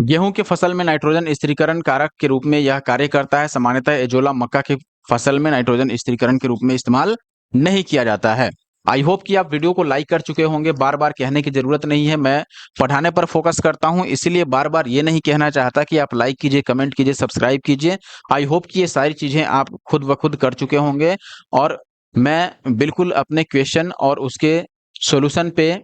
गेहूं की फसल में नाइट्रोजन स्थिरीकरण कारक के रूप में यह कार्य करता है। सामान्यतः एजोला मक्का की फसल में नाइट्रोजन स्थिरीकरण के रूप में इस्तेमाल नहीं किया जाता है। आई होप कि आप वीडियो को लाइक कर चुके होंगे। बार बार कहने की जरूरत नहीं है, मैं पढ़ाने पर फोकस करता हूं, इसीलिए बार बार ये नहीं कहना चाहता कि आप लाइक कीजिए, कमेंट कीजिए, सब्सक्राइब कीजिए। आई होप कि ये सारी चीजें आप खुद ब खुद कर चुके होंगे और मैं बिल्कुल अपने क्वेश्चन और उसके सोल्यूशन पे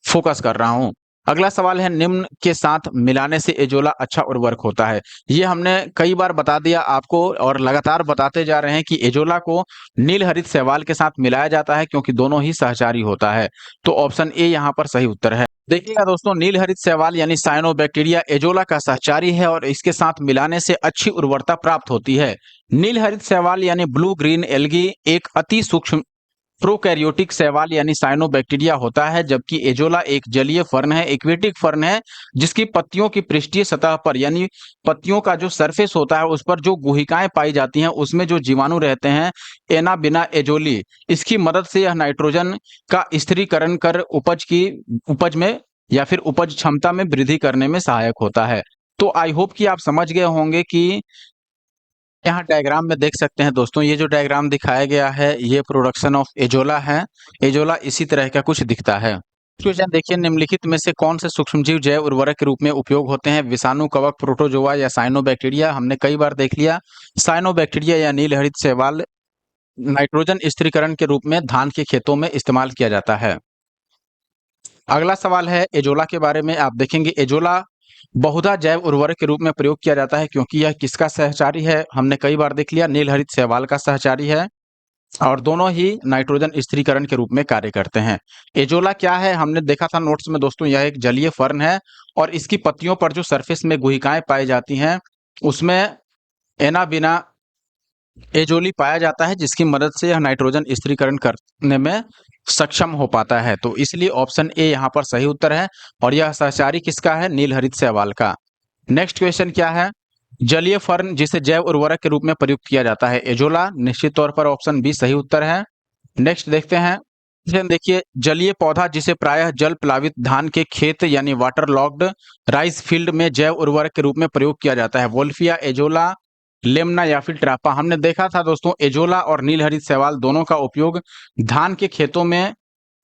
फोकस कर रहा हूं। अगला सवाल है, निम्न के साथ मिलाने से एजोला अच्छा उर्वरक होता है। ये हमने कई बार बता दिया आपको और लगातार बताते जा रहे हैं कि एजोला को नील हरित शैवाल के साथ मिलाया जाता है, क्योंकि दोनों ही सहचारी होता है। तो ऑप्शन ए यहाँ पर सही उत्तर है। देखिएगा दोस्तों, नील हरित शैवाल यानी साइनोबैक्टीरिया एजोला का सहचारी है और इसके साथ मिलाने से अच्छी उर्वरता प्राप्त होती है। नील हरित शैवाल यानी ब्लू ग्रीन एल्गी एक अति सूक्ष्म प्रोकैरियोटिक शैवाल यानी साइनोबैक्टीरिया होता है, जबकि एजोला एक जलीय फर्न है, एक्वेटिक फर्न है, जिसकी पत्तियों की पृष्ठीय सतह पर यानी पत्तियों का जो सरफेस होता है उस पर जो गुहिकाएं पाई जाती हैं, उसमें जो जीवाणु रहते हैं, एनाबिना एजोली, इसकी मदद से यह नाइट्रोजन का स्थिरीकरण कर उपज में या फिर उपज क्षमता में वृद्धि करने में सहायक होता है। तो आई होप कि आप समझ गए होंगे कि यहाँ डायग्राम में देख सकते हैं दोस्तों, ये जो डायग्राम दिखाया गया है ये प्रोडक्शन ऑफ एजोला है। एजोला इसी तरह का कुछ दिखता है। क्वेश्चन देखिए, निम्नलिखित में से कौन से सूक्ष्मजीव जैव उर्वरक के रूप में उपयोग होते हैं? विषाणु, कवक, प्रोटोजोआ या साइनोबैक्टीरिया? हमने कई बार देख लिया, साइनोबैक्टीरिया या नील हरित शैवाल नाइट्रोजन स्थिरीकरण के रूप में धान के खेतों में इस्तेमाल किया जाता है। अगला सवाल है एजोला के बारे में। आप देखेंगे एजोला बहुधा जैव उर्वरक के रूप में प्रयोग किया जाता है, क्योंकि यह किसका सहचारी है? हमने कई बार देख लिया, नील हरित शैवाल का सहचारी है और दोनों ही नाइट्रोजन स्थिरीकरण के रूप में कार्य करते हैं। एजोला क्या है? हमने देखा था नोट्स में दोस्तों, यह एक जलीय फर्न है और इसकी पत्तियों पर जो सरफेस में गुहिकाएं पाई जाती हैं उसमें एनाबिना एजोली पाया जाता है, जिसकी मदद से यह नाइट्रोजन स्थिरीकरण करने में सक्षम हो पाता है। तो इसलिए ऑप्शन ए यहाँ पर सही उत्तर है और यह सहचारी किसका है? नील हरित शैवाल का। नेक्स्ट क्वेश्चन क्या है? जलीय फर्न जिसे जैव उर्वरक के रूप में प्रयुक्त किया जाता है, एजोला। निश्चित तौर पर ऑप्शन बी सही उत्तर है। नेक्स्ट देखते हैं। देखिए, जलीय पौधा जिसे प्रायः जल प्लावित धान के खेत यानी वाटर लॉक्ड राइस फील्ड में जैव उर्वरक के रूप में प्रयोग किया जाता है, वोल्फिया, एजोला, लेमना या फिर ट्रापा? हमने देखा था दोस्तों, एजोला और नील हरित शैवाल दोनों का उपयोग धान के खेतों में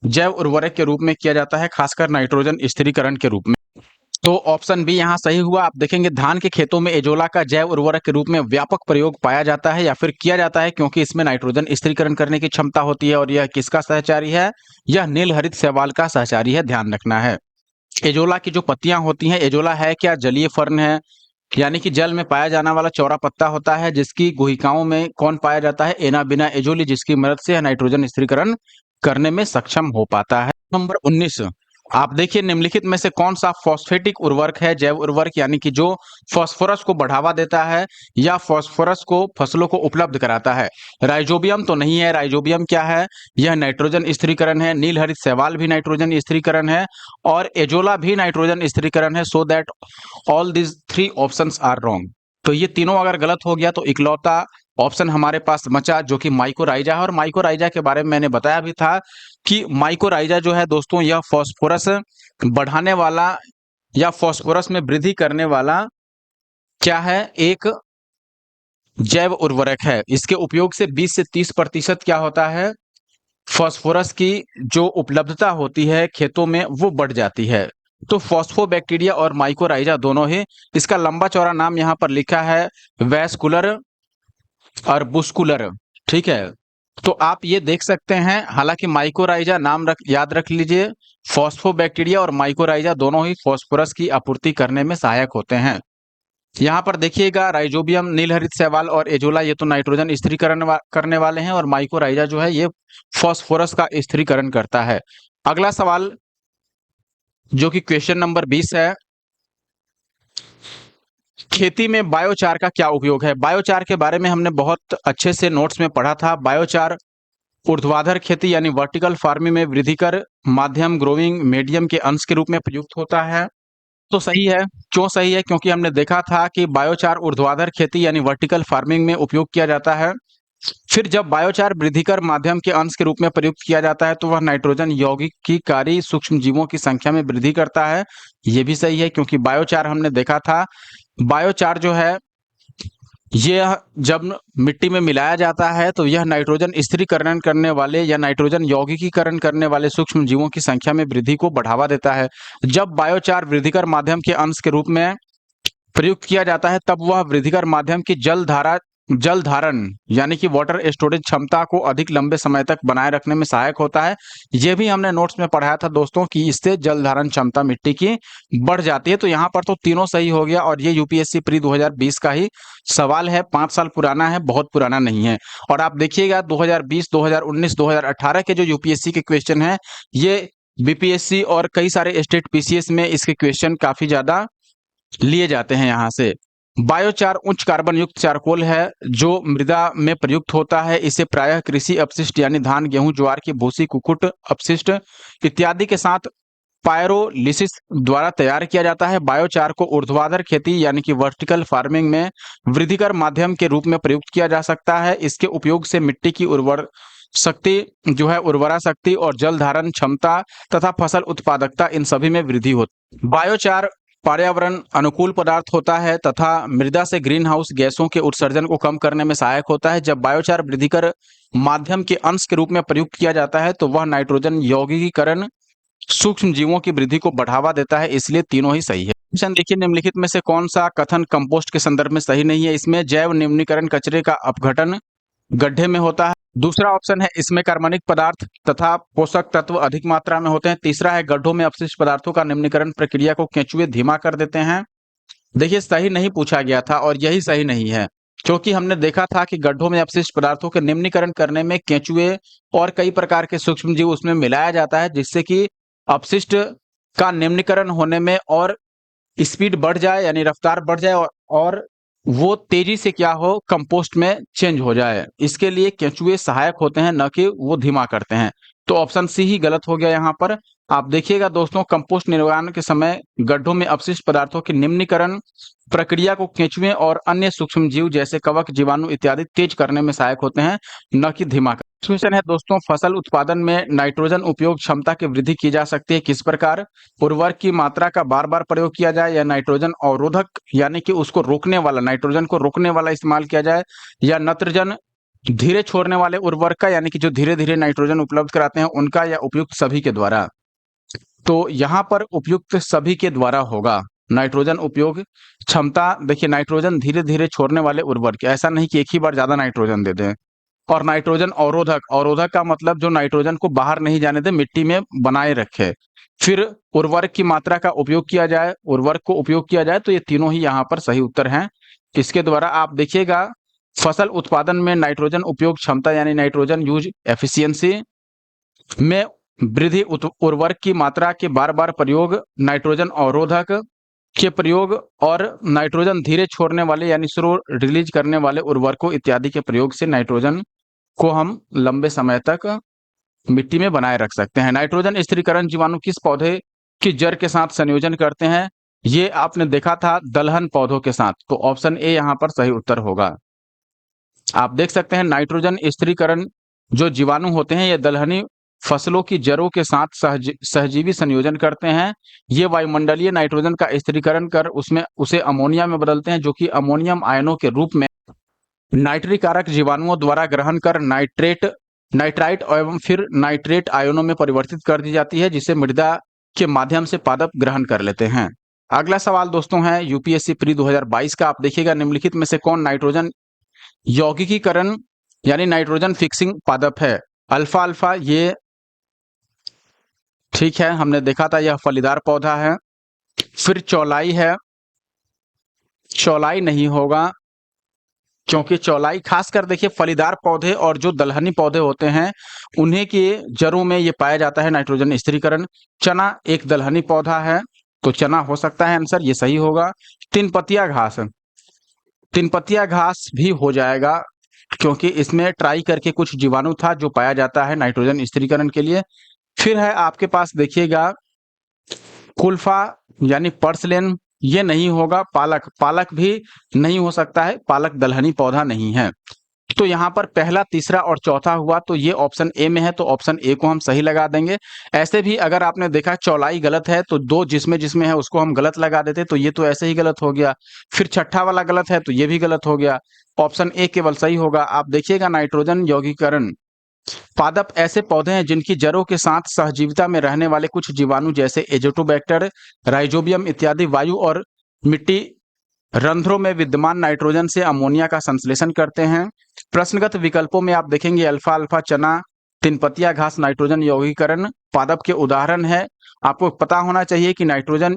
जैव उर्वरक के रूप में किया जाता है, खासकर नाइट्रोजन स्थिरीकरण के रूप में। तो ऑप्शन बी यहाँ सही हुआ। आप देखेंगे धान के खेतों में एजोला का जैव उर्वरक के रूप में व्यापक प्रयोग पाया जाता है या फिर किया जाता है, क्योंकि इसमें नाइट्रोजन स्थिरीकरण करने की क्षमता होती है और यह किसका सहचारी है? यह नील हरित शैवाल का सहचारी है, ध्यान रखना है। एजोला की जो पत्तियां होती हैं, एजोला है क्या? जलीय फर्न है, यानी कि जल में पाया जाने वाला चौड़ा पत्ता होता है, जिसकी गुहिकाओं में कौन पाया जाता है? एनाबिना एजोली, जिसकी मदद से नाइट्रोजन स्थिरीकरण करने में सक्षम हो पाता है। नंबर 19, आप देखिए निम्नलिखित में से कौन सा फॉस्फेटिक उर्वरक है? जैव उर्वरक यानी कि जो फास्फोरस को बढ़ावा देता है या फास्फोरस को फसलों को उपलब्ध कराता है। राइजोबियम तो नहीं है। राइजोबियम क्या है? यह नाइट्रोजन स्थिरीकरण है। नील हरित शैवाल भी नाइट्रोजन स्थिरीकरण है और एजोला भी नाइट्रोजन स्थिरीकरण है। So that all this three options are wrong. तो ये तीनों अगर गलत हो गया तो इकलौता ऑप्शन हमारे पास बचा जो कि माइकोराइजा है। और माइकोराइजा के बारे में मैंने बताया भी था कि माइकोराइजा जो है दोस्तों, यह फास्फोरस बढ़ाने वाला या फास्फोरस में वृद्धि करने वाला क्या है? एक जैव उर्वरक है। इसके उपयोग से 20 से 30% क्या होता है? फास्फोरस की जो उपलब्धता होती है खेतों में वो बढ़ जाती है। तो फॉस्फोबैक्टीरिया और माइकोराइजा दोनों ही, इसका लंबा चौड़ा नाम यहाँ पर लिखा है वैस्कुलर और बुस्कुलर, ठीक है। तो आप ये देख सकते हैं, हालांकि माइकोराइजा नाम याद रख लीजिए, फॉस्फोबैक्टीरिया और माइकोराइजा दोनों ही फास्फोरस की आपूर्ति करने में सहायक होते हैं। यहाँ पर देखिएगा, राइजोबियम, नील हरित शैवाल और एजोला ये तो नाइट्रोजन स्थिरीकरण करने वाले हैं और माइकोराइजा जो है ये फास्फोरस का स्थिरीकरण करता है। अगला सवाल जो कि क्वेश्चन नंबर 20 है, खेती में बायोचार का क्या उपयोग है? बायोचार के बारे में हमने बहुत अच्छे से नोट्स में पढ़ा था। बायोचार ऊर्ध्वाधर खेती यानी वर्टिकल फार्मिंग में वृद्धिकर माध्यम ग्रोइंग मीडियम के अंश के रूप में प्रयुक्त होता है। तो सही है। क्यों सही है? क्योंकि हमने देखा था कि बायोचार ऊर्ध्वाधर खेती यानी वर्टिकल फार्मिंग में उपयोग किया जाता है। फिर जब बायोचार वृद्धिकर माध्यम के अंश के रूप में प्रयुक्त किया जाता है तो वह नाइट्रोजन यौगिकीकारी सूक्ष्म जीवों की संख्या में वृद्धि करता है। ये भी सही है क्योंकि बायोचार हमने देखा था, बायोचार जो है यह जब मिट्टी में मिलाया जाता है तो यह नाइट्रोजन स्थिरीकरण करने वाले या नाइट्रोजन यौगिकीकरण करने वाले सूक्ष्म जीवों की संख्या में वृद्धि को बढ़ावा देता है। जब बायोचार वृद्धिकर माध्यम के अंश के रूप में प्रयुक्त किया जाता है तब वह वृद्धिकर माध्यम की जल धारण यानी कि वाटर स्टोरेज क्षमता को अधिक लंबे समय तक बनाए रखने में सहायक होता है। यह भी हमने नोट्स में पढ़ाया था दोस्तों कि इससे जल धारण क्षमता मिट्टी की बढ़ जाती है। तो यहाँ पर तो तीनों सही हो गया और ये यूपीएससी प्री 2020 का ही सवाल है, 5 साल पुराना है, बहुत पुराना नहीं है। और आप देखिएगा 2020, 2019, 2018 के जो यूपीएससी के क्वेश्चन हैं ये बीपीएससी और कई सारे स्टेट पीसीएस में इसके क्वेश्चन काफी ज्यादा लिए जाते हैं। यहाँ से बायोचार उच्च कार्बन युक्त चारकोल है जो मृदा में प्रयुक्त होता है। इसे प्रायः कृषि अपशिष्ट यानी धान, गेहूं, ज्वार की भूसी, कुकुट अपशिष्ट इत्यादि के साथ पायरोलिसिस द्वारा तैयार किया जाता है। बायोचार को ऊर्ध्वाधर खेती यानी कि वर्टिकल फार्मिंग में वृद्धिकर माध्यम के रूप में प्रयुक्त किया जा सकता है। इसके उपयोग से मिट्टी की उर्वरा शक्ति और जल धारण क्षमता तथा फसल उत्पादकता इन सभी में वृद्धि होती है। बायोचार पर्यावरण अनुकूल पदार्थ होता है तथा मृदा से ग्रीन हाउस गैसों के उत्सर्जन को कम करने में सहायक होता है। जब बायोचार वृद्धिकर माध्यम के अंश के रूप में प्रयुक्त किया जाता है तो वह नाइट्रोजन यौगिकीकरण सूक्ष्म जीवों की वृद्धि को बढ़ावा देता है। इसलिए तीनों ही सही है। क्वेश्चन देखिए, निम्नलिखित में से कौन सा कथन कंपोस्ट के संदर्भ में सही नहीं है? इसमें जैव निम्नीकरण कचरे का अपघटन गड्ढे में होता है। दूसरा ऑप्शन है इसमें कार्बनिक पदार्थ तथा पोषक तत्व अधिक मात्रा में होते हैं। तीसरा है गड्ढों में अपशिष्ट पदार्थों का निम्नीकरण प्रक्रिया को केंचुए धीमा कर देते हैं। देखिए सही नहीं पूछा गया था और यही सही नहीं है क्योंकि हमने देखा था कि गड्ढों में अपशिष्ट पदार्थों के निम्नीकरण करने में केंचुए और कई प्रकार के सूक्ष्म जीव उसमें मिलाया जाता है जिससे कि अपशिष्ट का निम्नीकरण होने में और स्पीड बढ़ जाए यानी रफ्तार बढ़ जाए और वो तेजी से क्या हो कंपोस्ट में चेंज हो जाए। इसके लिए केंचुए सहायक होते हैं, न कि वो धीमा करते हैं। तो ऑप्शन सी ही गलत हो गया यहाँ पर। आप देखिएगा दोस्तों, कंपोस्ट निर्माण के समय गड्ढों में अपशिष्ट पदार्थों के निम्नीकरण प्रक्रिया को केंचुए और अन्य सूक्ष्म जीव जैसे कवक, जीवाणु इत्यादि तेज करने में सहायक होते हैं, न कि धीमा। क्वेश्चन है दोस्तों, फसल उत्पादन में नाइट्रोजन उपयोग क्षमता की वृद्धि की जा सकती है किस प्रकार? उर्वरक की मात्रा का बार बार प्रयोग किया जाए, या नाइट्रोजन अवरोधक यानी कि उसको रोकने वाला, नाइट्रोजन को रोकने वाला इस्तेमाल किया जाए, या नत्रजन धीरे छोड़ने वाले उर्वरक का यानी कि जो धीरे धीरे नाइट्रोजन उपलब्ध कराते हैं उनका, या उपयुक्त सभी के द्वारा? तो यहाँ पर उपयुक्त सभी के द्वारा होगा। नाइट्रोजन उपयोग क्षमता, देखिए नाइट्रोजन धीरे धीरे छोड़ने वाले उर्वरक, ऐसा नहीं कि एक ही बार ज्यादा नाइट्रोजन दे दें। और नाइट्रोजन अवरोधक, अवरोधक का मतलब जो नाइट्रोजन को बाहर नहीं जाने दे, मिट्टी में बनाए रखे। फिर उर्वरक की मात्रा का उपयोग किया जाए, उर्वरक को उपयोग किया जाए। तो ये तीनों ही यहाँ पर सही उत्तर हैं। इसके द्वारा आप देखिएगा फसल उत्पादन में नाइट्रोजन उपयोग क्षमता यानी नाइट्रोजन यूज एफिशिएंसी में वृद्धि, उर्वरक की मात्रा के बार बार प्रयोग, नाइट्रोजन अवरोधक के प्रयोग और नाइट्रोजन धीरे छोड़ने वाले यानी स्लो रिलीज करने वाले उर्वरकों इत्यादि के प्रयोग से नाइट्रोजन को हम लंबे समय तक मिट्टी में बनाए रख सकते हैं। नाइट्रोजन स्थिरीकरण जीवाणु किस पौधे की जड़ के साथ संयोजन करते हैं? ये आपने देखा था दलहन पौधों के साथ। तो ऑप्शन ए यहाँ पर सही उत्तर होगा। आप देख सकते हैं नाइट्रोजन स्थिरीकरण जो जीवाणु होते हैं ये दलहनी फसलों की जड़ों के साथ सहजीवी संयोजन करते हैं। ये वायुमंडलीय नाइट्रोजन का स्थिरीकरण कर उसमें उसे अमोनिया में बदलते हैं, जो कि अमोनियम आयनों के रूप में नाइट्रिक कारक जीवाणुओं द्वारा ग्रहण कर नाइट्राइट एवं फिर नाइट्रेट आयनों में परिवर्तित कर दी जाती है, जिसे मृदा के माध्यम से पादप ग्रहण कर लेते हैं। अगला सवाल दोस्तों है यूपीएससी प्री 2022 का। आप देखिएगा निम्नलिखित में से कौन नाइट्रोजन यौगिकीकरण यानी नाइट्रोजन फिक्सिंग पादप है? अल्फा अल्फा, ये ठीक है, हमने देखा था यह फलीदार पौधा है। फिर चौलाई है, चौलाई नहीं होगा क्योंकि चौलाई खासकर देखिए फलीदार पौधे और जो दलहनी पौधे होते हैं उन्हीं के जड़ों में ये पाया जाता है नाइट्रोजन स्थिरीकरण। चना एक दलहनी पौधा है तो चना हो सकता है आंसर, ये सही होगा। तिनपतिया घास, तिनपतिया घास भी हो जाएगा, क्योंकि इसमें ट्राई करके कुछ जीवाणु था जो पाया जाता है नाइट्रोजन स्थिरीकरण के लिए। फिर है आपके पास देखिएगा कुल्फा यानी पर्सलेन, ये नहीं होगा। पालक, पालक भी नहीं हो सकता है, पालक दलहनी पौधा नहीं है। तो यहाँ पर पहला, तीसरा और चौथा हुआ, तो ये ऑप्शन ए में है, तो ऑप्शन ए को हम सही लगा देंगे। ऐसे भी अगर आपने देखा चौलाई गलत है तो दो जिसमें जिसमें है उसको हम गलत लगा देते, तो ये तो ऐसे ही गलत हो गया। फिर छठा वाला गलत है तो ये भी गलत हो गया। ऑप्शन ए केवल सही होगा। आप देखिएगा नाइट्रोजन यौगीकरण पादप ऐसे पौधे हैं जिनकी जड़ों के साथ सहजीविता में रहने वाले कुछ जीवाणु जैसे एजोटोबैक्टर, राइजोबियम इत्यादि वायु और मिट्टी रंध्रों में विद्यमान नाइट्रोजन से अमोनिया का संश्लेषण करते हैं। प्रश्नगत विकल्पों में आप देखेंगे अल्फा अल्फा चना, तिनपतिया घास नाइट्रोजन यौगीकरण पादप के उदाहरण है। आपको पता होना चाहिए कि नाइट्रोजन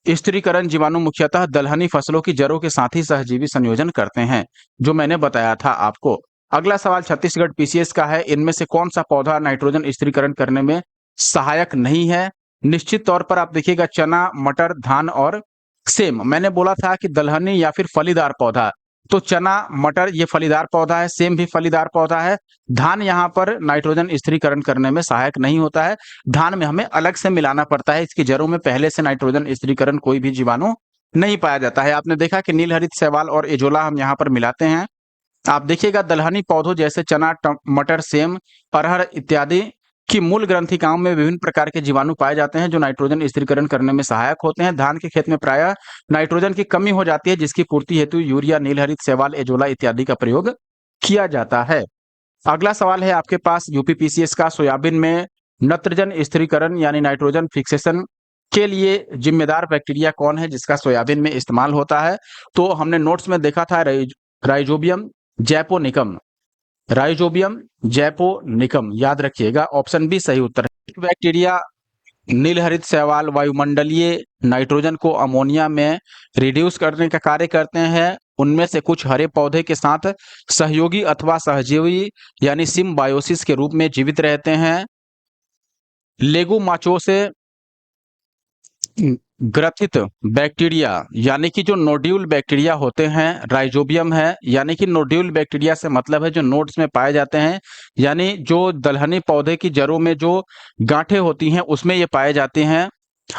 स्थिरीकरण जीवाणु मुख्यतः दलहनी फसलों की जड़ों के साथ ही सहजीवी संयोजन करते हैं, जो मैंने बताया था आपको। अगला सवाल छत्तीसगढ़ पीसीएस का है, इनमें से कौन सा पौधा नाइट्रोजन स्थिरीकरण करने में सहायक नहीं है? निश्चित तौर पर आप देखिएगा चना, मटर, धान और सेम। मैंने बोला था कि दलहनी या फिर फलीदार पौधा, तो चना, मटर ये फलीदार पौधा है, सेम भी फलीदार पौधा है। धान यहाँ पर नाइट्रोजन स्थिरीकरण करने में सहायक नहीं होता है, धान में हमें अलग से मिलाना पड़ता है, इसकी जड़ों में पहले से नाइट्रोजन स्थिरीकरण कोई भी जीवाणु नहीं पाया जाता है। आपने देखा कि नीलहरित शैवाल और एजोला हम यहाँ पर मिलाते हैं। आप देखिएगा दलहनी पौधों जैसे चना, मटर, सेम, अरहर इत्यादि की मूल ग्रंथिकाओं में विभिन्न प्रकार के जीवाणु पाए जाते हैं जो नाइट्रोजन स्थिरीकरण करने में सहायक होते हैं। धान के खेत में प्रायः नाइट्रोजन की कमी हो जाती है, जिसकी पूर्ति हेतु यूरिया, नीलहरित शैवाल, एजोला इत्यादि का प्रयोग किया जाता है। अगला सवाल है आपके पास यूपीपीसीएस का, सोयाबीन में नत्रजन स्थिरीकरण यानी नाइट्रोजन फिक्सेशन के लिए जिम्मेदार बैक्टीरिया कौन है जिसका सोयाबीन में इस्तेमाल होता है? तो हमने नोट्स में देखा था राइजोबियम जैपोनिकम, राइजोबियम जैपोनिकम, याद रखिएगा, ऑप्शन बी सही उत्तर है। बैक्टीरिया नीलहरित शैवाल वायुमंडलीय नाइट्रोजन को अमोनिया में रिड्यूस करने का कार्य करते हैं। उनमें से कुछ हरे पौधे के साथ सहयोगी अथवा सहजीवी यानी सिम्बायोसिस के रूप में जीवित रहते हैं। लेगुमाचो से ग्रथित बैक्टीरिया यानी कि जो नोड्यूल बैक्टीरिया होते हैं, राइजोबियम है, यानी कि नोड्यूल बैक्टीरिया से मतलब है जो नोड्स में पाए जाते हैं, यानी जो दलहनी पौधे की जड़ों में जो गांठें होती हैं उसमें ये पाए जाते हैं।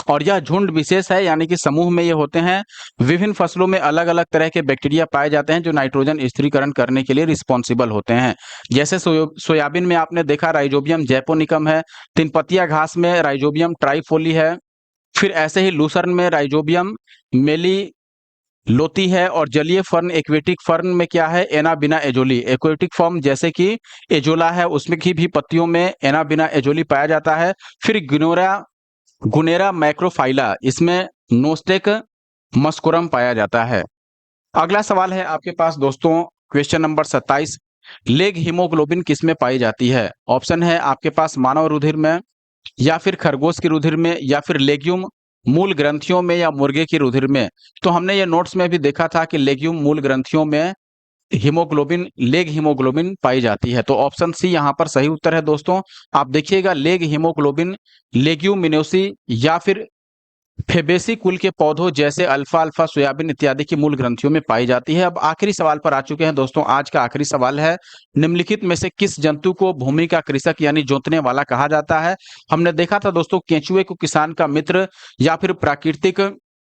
और यह झुंड विशेष है, यानी कि समूह में ये होते हैं। विभिन्न फसलों में अलग अलग तरह के बैक्टीरिया पाए जाते हैं जो नाइट्रोजन स्थिरीकरण करने के लिए रिस्पॉन्सिबल होते हैं। जैसे सोयाबीन में आपने देखा राइजोबियम जैपोनिकम है, तिनपतिया घास में राइजोबियम ट्राइफोली है, फिर ऐसे ही लूसर्न में राइजोबियम मेलिलोती है, और जलीय फर्न एक्वेटिक फर्न में क्या है, एनाबिना एजोली। एक्वेटिक फॉर्म जैसे कि एजोला है उसमें की भी पत्तियों में एनाबिना एजोली पाया जाता है। फिर गुनेरा मैक्रोफाइला, इसमें नोस्टेक मस्कुरम पाया जाता है। अगला सवाल है आपके पास दोस्तों, क्वेश्चन नंबर 27, लेग हीमोग्लोबिन किसमें पाई जाती है? ऑप्शन है आपके पास मानव रुधिर में, या फिर खरगोश की रुधिर में, या फिर लेग्यूम मूल ग्रंथियों में, या मुर्गे की रुधिर में। तो हमने ये नोट्स में भी देखा था कि लेग्यूम मूल ग्रंथियों में हीमोग्लोबिन, लेग हीमोग्लोबिन पाई जाती है, तो ऑप्शन सी यहाँ पर सही उत्तर है दोस्तों। आप देखिएगा लेग हीमोग्लोबिन लेग्यूमिनोसी या फिर फेबेसी कुल के पौधों जैसे अल्फा अल्फा सोयाबीन इत्यादि की मूल ग्रंथियों में पाई जाती है। अब आखिरी सवाल पर आ चुके हैं दोस्तों, आज का आखिरी सवाल है, निम्नलिखित में से किस जंतु को भूमि का कृषक यानी जोतने वाला कहा जाता है? हमने देखा था दोस्तों केंचुए को किसान का मित्र, या फिर प्राकृतिक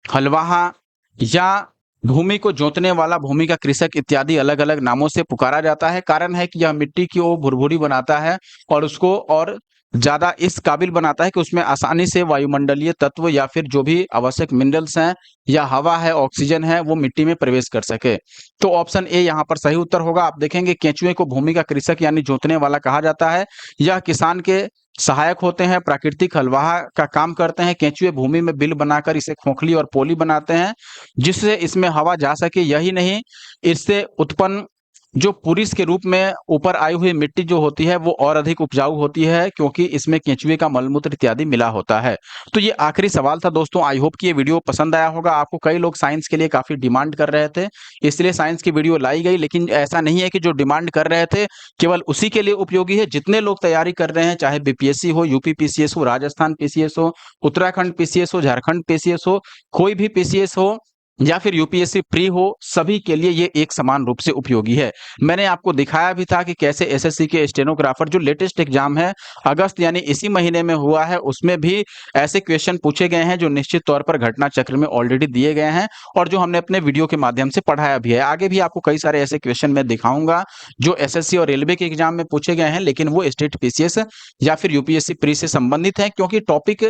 हलवाहा, या भूमि को जोतने वाला, भूमि का कृषक इत्यादि अलग अलग नामों से पुकारा जाता है। कारण है कि यह मिट्टी की वो भुरभुरी बनाता है और उसको और ज्यादा इस काबिल बनाता है कि उसमें आसानी से वायुमंडलीय तत्व या फिर जो भी आवश्यक मिनरल्स हैं या हवा है, ऑक्सीजन है, वो मिट्टी में प्रवेश कर सके। तो ऑप्शन ए यहाँ पर सही उत्तर होगा। आप देखेंगे केंचुए को भूमि का कृषक यानी जोतने वाला कहा जाता है। यह किसान के सहायक होते हैं, प्राकृतिक हलवाहा का काम करते हैं। केंचुए भूमि में बिल बनाकर इसे खोखली और पोली बनाते हैं जिससे इसमें हवा जा सके। यही नहीं, इससे उत्पन्न जो पुरिस के रूप में ऊपर आई हुई मिट्टी जो होती है वो और अधिक उपजाऊ होती है, क्योंकि इसमें केंचुए का मलमूत्र इत्यादि मिला होता है। तो ये आखिरी सवाल था दोस्तों। आई होप कि ये वीडियो पसंद आया होगा आपको। कई लोग साइंस के लिए काफी डिमांड कर रहे थे, इसलिए साइंस की वीडियो लाई गई। लेकिन ऐसा नहीं है कि जो डिमांड कर रहे थे केवल उसी के लिए उपयोगी है। जितने लोग तैयारी कर रहे हैं, चाहे बीपीएससी हो, यूपी पीसीएस हो, राजस्थान पीसीएस हो, उत्तराखंड पीसीएस हो, झारखंड पीसीएस हो, कोई भी पीसीएस हो, या फिर यूपीएससी प्री हो, सभी के लिए ये एक समान रूप से उपयोगी है। मैंने आपको दिखाया भी था कि कैसे एसएससी के स्टेनोग्राफर जो लेटेस्ट एग्जाम है अगस्त यानी इसी महीने में हुआ है, उसमें भी ऐसे क्वेश्चन पूछे गए हैं जो निश्चित तौर पर घटना चक्र में ऑलरेडी दिए गए हैं और जो हमने अपने वीडियो के माध्यम से पढ़ाया भी है। आगे भी आपको कई सारे ऐसे क्वेश्चन मैं दिखाऊंगा जो एसएससी और रेलवे के एग्जाम में पूछे गए हैं, लेकिन वो स्टेट पीसीएस या फिर यूपीएससी प्री से संबंधित है, क्योंकि टॉपिक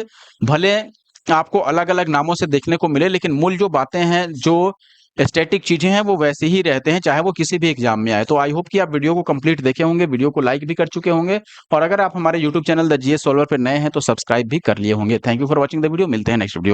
भले आपको अलग-अलग नामों से देखने को मिले, लेकिन मूल जो बातें हैं, जो स्टैटिक चीज़ें हैं, वो वैसे ही रहते हैं, चाहे वो किसी भी एग्जाम में आए। तो आई होप कि आप वीडियो को कंप्लीट देखे होंगे, वीडियो को लाइक भी कर चुके होंगे और अगर आप हमारे YouTube channel the GS solver पे नए हैं तो सब्सक्राइब भी कर लिए होंगे। Thank you for watching the video. मिलते हैं नेक्स्ट वीडियो।